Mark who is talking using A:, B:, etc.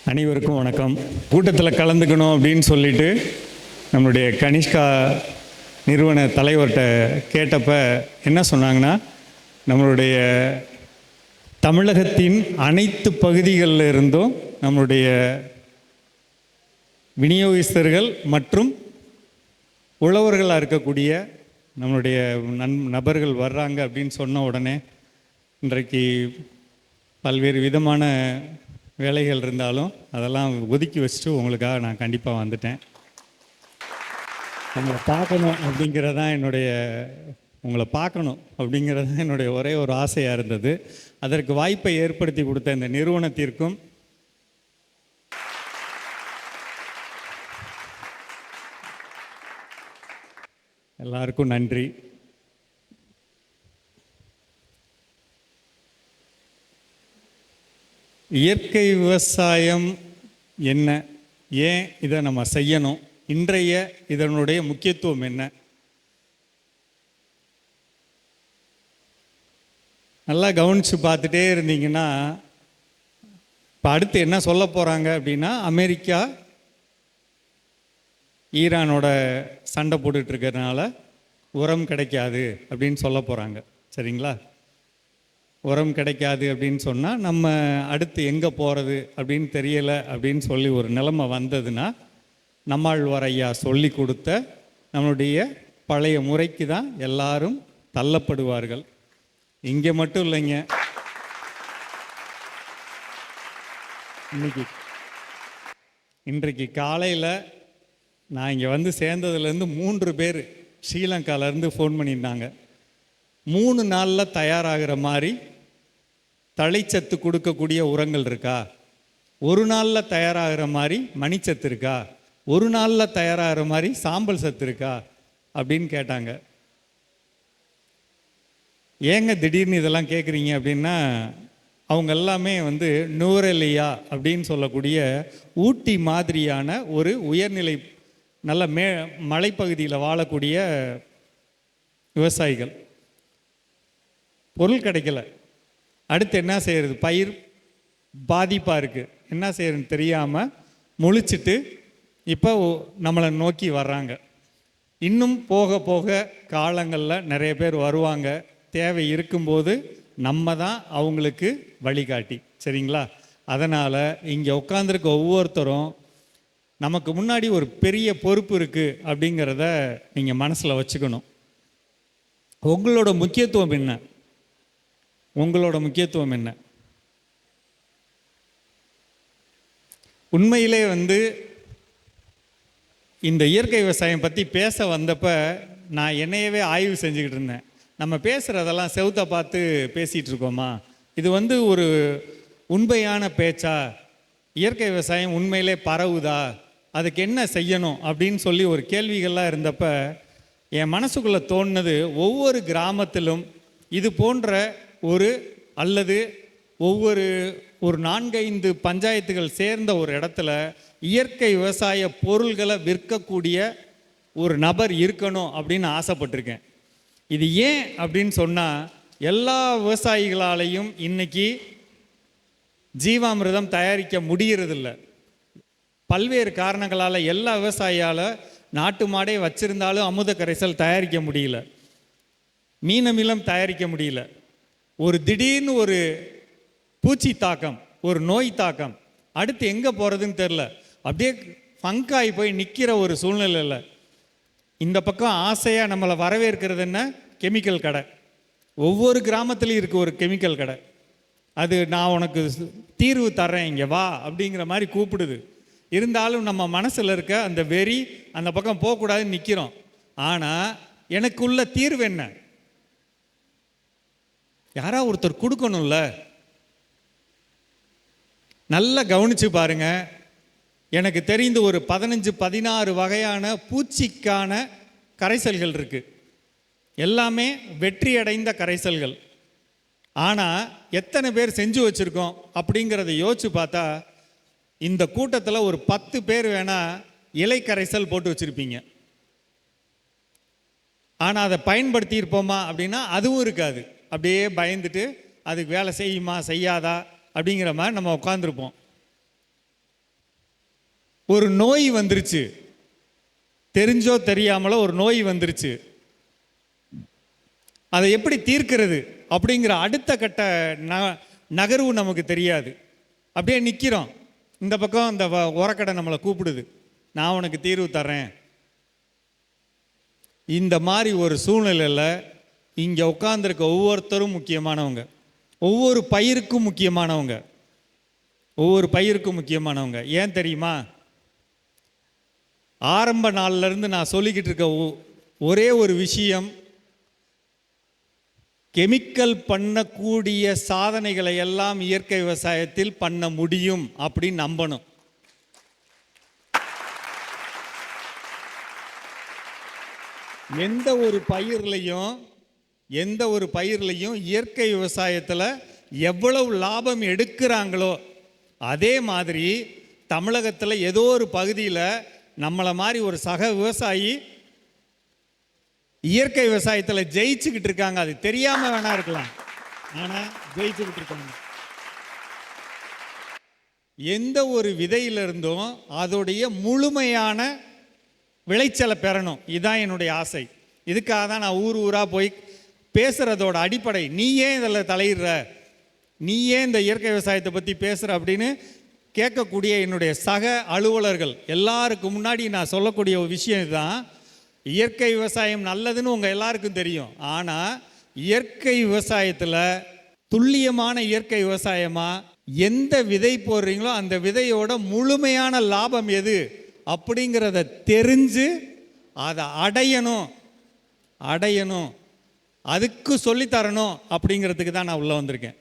A: அனைவருக்கும் வணக்கம். கூட்டத்தில் கலந்துக்கணும் அப்படின்னு சொல்லிட்டு நம்மளுடைய கனிஷ்கா நிறுவன தலைவர்கிட்ட கேட்டப்ப என்ன சொன்னாங்கன்னா, நம்மளுடைய தமிழகத்தின் அனைத்து பகுதிகளில் இருந்தும் நம்மளுடைய விநியோகஸ்தர்கள் மற்றும் உழவர்களாக இருக்கக்கூடிய நம்மளுடைய நபர்கள் வர்றாங்க அப்படின்னு சொன்ன உடனே, இன்றைக்கு பல்வேறு விதமான வேலைகள் இருந்தாலும் அதெல்லாம் ஒதுக்கி வச்சுட்டு உங்களுக்காக நான் கண்டிப்பாக வந்துட்டேன். உங்களை பார்க்கணும் அப்படிங்கிறதான் உங்களை பார்க்கணும் அப்படிங்கிறது தான் என்னுடைய ஒரே ஒரு ஆசையாக இருந்தது. அதற்கு வாய்ப்பை ஏற்படுத்தி கொடுத்த இந்த நிறுவனத்திற்கும் எல்லாருக்கும் நன்றி. இயற்கை விவசாயம் என்ன, ஏன் இதை நம்ம செய்யணும், இன்றைய இதனுடைய முக்கியத்துவம் என்ன, நல்லா கவனித்து பார்த்துட்டே இருந்தீங்கன்னா, இப்போ அடுத்து என்ன சொல்ல போகிறாங்க அப்படின்னா, அமெரிக்கா ஈரானோட சண்டை போட்டுட்ருக்கிறதுனால உரம் கிடைக்காது அப்படின்னு சொல்ல போகிறாங்க. சரிங்களா? உரம் கிடைக்காது அப்படின்னு சொன்னால் நம்ம அடுத்து எங்கே போகிறது அப்படின்னு தெரியலை அப்படின்னு சொல்லி ஒரு நிலைமை வந்ததுன்னா, நம்மாழ்வார் ஐயா சொல்லி கொடுத்த நம்மளுடைய பழைய முறைக்கு தான் எல்லாரும் தள்ளப்படுவார்கள். இங்கே மட்டும் இல்லைங்க, இன்றைக்கு காலையில் நான் இங்கே வந்து சேர்ந்ததுலேருந்து 3 பேர் ஸ்ரீலங்காவிலேருந்து ஃபோன் பண்ணியிருந்தாங்க. 3 நாளில் தயாராகிற மாதிரி தழைச்சத்து கொடுக்கக்கூடிய உரங்கள் இருக்கா, ஒரு நாளில் தயாராகிற மாதிரி மணிச்சத்து இருக்கா, ஒரு நாளில் தயாராகிற மாதிரி சாம்பல் சத்து இருக்கா அப்படின்னு கேட்டாங்க. ஏங்க திடீர்னு இதெல்லாம் கேட்குறீங்க அப்படின்னா, அவங்க எல்லாமே நூரெலியா அப்படின்னு சொல்லக்கூடிய ஊட்டி மாதிரியான ஒரு உயர்நிலை நல்ல மலைப்பகுதியில் வாழக்கூடிய விவசாயிகள். பொருள் கிடைக்கல, அடுத்து என்ன செய்கிறது, பயிர் பாதிப்பாக இருக்குது, என்ன செய்யறதுன்னு தெரியாமல் முழிச்சிட்டு இப்போ நம்மளை நோக்கி வர்றாங்க. இன்னும் போக போக காலங்களில் நிறைய பேர் வருவாங்க. தேவை இருக்கும்போது நம்ம தான் அவங்களுக்கு வழிகாட்டி. சரிங்களா? அதனால் இங்கே உட்காந்துருக்க ஒவ்வொருத்தரும் நமக்கு முன்னாடி ஒரு பெரிய பொறுப்பு இருக்குது அப்படிங்கிறத நீங்கள் மனசில் வச்சுக்கணும். உங்களோட முக்கியத்துவம் என்ன, உங்களோட முக்கியத்துவம் என்ன? உண்மையிலே இந்த இயற்கை விவசாயம் பற்றி பேச வந்தப்போ நான் என்னையவே ஆய்வு செஞ்சுக்கிட்டு இருந்தேன். நம்ம பேசுகிறதெல்லாம் செவுத்தை பார்த்து பேசிகிட்டு இருக்கோமா, இது ஒரு உண்மையான பேச்சா, இயற்கை விவசாயம் உண்மையிலே பரவுதா, அதுக்கு என்ன செய்யணும் அப்படின்னு சொல்லி ஒரு கேள்விகள்லாம் இருந்தப்ப என் மனசுக்குள்ளே தோணுனது, ஒவ்வொரு கிராமத்திலும் இது போன்ற அல்லது ஒவ்வொரு 4-5 பஞ்சாயத்துகள் சேர்ந்த ஒரு இடத்துல இயற்கை விவசாய பொருள்களை விற்கக்கூடிய ஒரு நபர் இருக்கணும் அப்படின்னு ஆசைப்பட்டிருக்கேன். இது ஏன் அப்படின்னு சொன்னால், எல்லா விவசாயிகளாலையும் இன்னைக்கு ஜீவாமிர்தம் தயாரிக்க முடியறதில்ல. பல்வேறு காரணங்களால் எல்லா விவசாயியால் நாட்டு மாடே வச்சிருந்தாலும் அமுத கரைசல் தயாரிக்க முடியல, மீனமிலம் தயாரிக்க முடியல. ஒரு திடீர்னு ஒரு பூச்சி தாக்கம், ஒரு நோய் தாக்கம், அடுத்து எங்கே போகிறதுன்னு தெரில, அப்படியே ஃபங்காய் போய் நிற்கிற ஒரு சூழ்நிலையில் இந்த பக்கம் ஆசையாக நம்மளை வரவேற்கிறது என்ன, கெமிக்கல் கடை. ஒவ்வொரு கிராமத்துலேயும் இருக்குது ஒரு கெமிக்கல் கடை. அது நான் உனக்கு தீர்வு தர்றேன் இங்கே வா அப்படிங்கிற மாதிரி கூப்பிடுது. இருந்தாலும் நம்ம மனசில் இருக்க அந்த வெறி அந்த பக்கம் போகக்கூடாதுன்னு நிற்கிறோம். ஆனால் எனக்குள்ள தீர்வு என்ன, யாராவது ஒருத்தர் கொடுக்கணும்ல. நல்லா கவனித்து பாருங்க, எனக்கு தெரிந்து ஒரு 15-16 வகையான பூச்சிக்கான கரைசல்கள் இருக்குது. எல்லாமே வெற்றி அடைந்த கரைசல்கள். ஆனால் எத்தனை பேர் செஞ்சு வச்சுருக்கோம் அப்படிங்கிறத யோசிச்சு பார்த்தா, இந்த கூட்டத்தில் ஒரு 10 பேர் வேணால் இலை கரைசல் போட்டு வச்சுருப்பீங்க. ஆனால் அதை பயன்படுத்தியிருப்போமா அப்படின்னா அதுவும் இருக்காது. அப்படியே பயந்துட்டு அதுக்கு வேலை செய்யுமா செய்யாதா அப்படிங்கிற மாதிரி நம்ம உட்காந்துருப்போம். ஒரு நோய் வந்துருச்சு, தெரிஞ்சோ தெரியாமலோ ஒரு நோய் வந்துருச்சு, அதை எப்படி தீர்க்கிறது அப்படிங்கிற அடுத்த கட்ட நகர்வு நமக்கு தெரியாது. அப்படியே நிற்கிறோம். இந்த பக்கம் இந்த உரக்கடை நம்மளை கூப்பிடுது, நான் உனக்கு தீர்வு தர்றேன். இந்த மாதிரி ஒரு சூழ்நிலையில் இங்கே உட்கார்ந்துருக்க ஒவ்வொருத்தரும் முக்கியமானவங்க, ஒவ்வொரு பயிருக்கும் முக்கியமானவங்க, ஒவ்வொரு பயிருக்கும் முக்கியமானவங்க. ஏன் தெரியுமா? ஆரம்ப நாள்லேருந்து நான் சொல்லிக்கிட்டு இருக்க ஒரே ஒரு விஷயம், கெமிக்கல் பண்ணக்கூடிய சாதனைகளை எல்லாம் இயற்கை விவசாயத்தில் பண்ண முடியும் அப்படின்னு நம்பணும். எந்த ஒரு பயிர்லையும் இயற்கை விவசாயத்தில் எவ்வளவு லாபம் எடுக்கிறாங்களோ அதே மாதிரி தமிழகத்தில் ஏதோ ஒரு பகுதியில் நம்மளை மாதிரி ஒரு சக விவசாயி இயற்கை விவசாயத்தில் ஜெயிச்சுக்கிட்டு இருக்காங்க. அது தெரியாமல் வேணா இருக்கலாம், ஆனால் ஜெயிச்சுக்கிட்டு இருக்காங்க. எந்த ஒரு விதையிலிருந்தும் அதோடைய முழுமையான விளைச்சலை பெறணும், இதுதான் என்னுடைய ஆசை. இதுக்காக தான் நான் ஊர் ஊராக போய் பேசுகிறதோட அடிப்படை, நீ ஏன் இதில் தலையிடுற, நீ ஏன் இந்த இயற்கை விவசாயத்தை பற்றி பேசுகிற அப்படின்னு கேட்கக்கூடிய என்னுடைய சக அலுவலர்கள் எல்லாருக்கு முன்னாடி நான் சொல்லக்கூடிய ஒரு விஷயம் இதுதான். இயற்கை விவசாயம் நல்லதுன்னு உங்கள் எல்லாருக்கும் தெரியும், ஆனால் இயற்கை விவசாயத்தில் துல்லியமான இயற்கை விவசாயமாக எந்த விதை போடுறீங்களோ அந்த விதையோட முழுமையான லாபம் எது அப்படிங்கிறத தெரிஞ்சு அதை அடையணும், அதுக்கு சொல்லித்தரணும் அப்படிங்கிறதுக்கு தான் நான் உள்ளே வந்திருக்கேன்.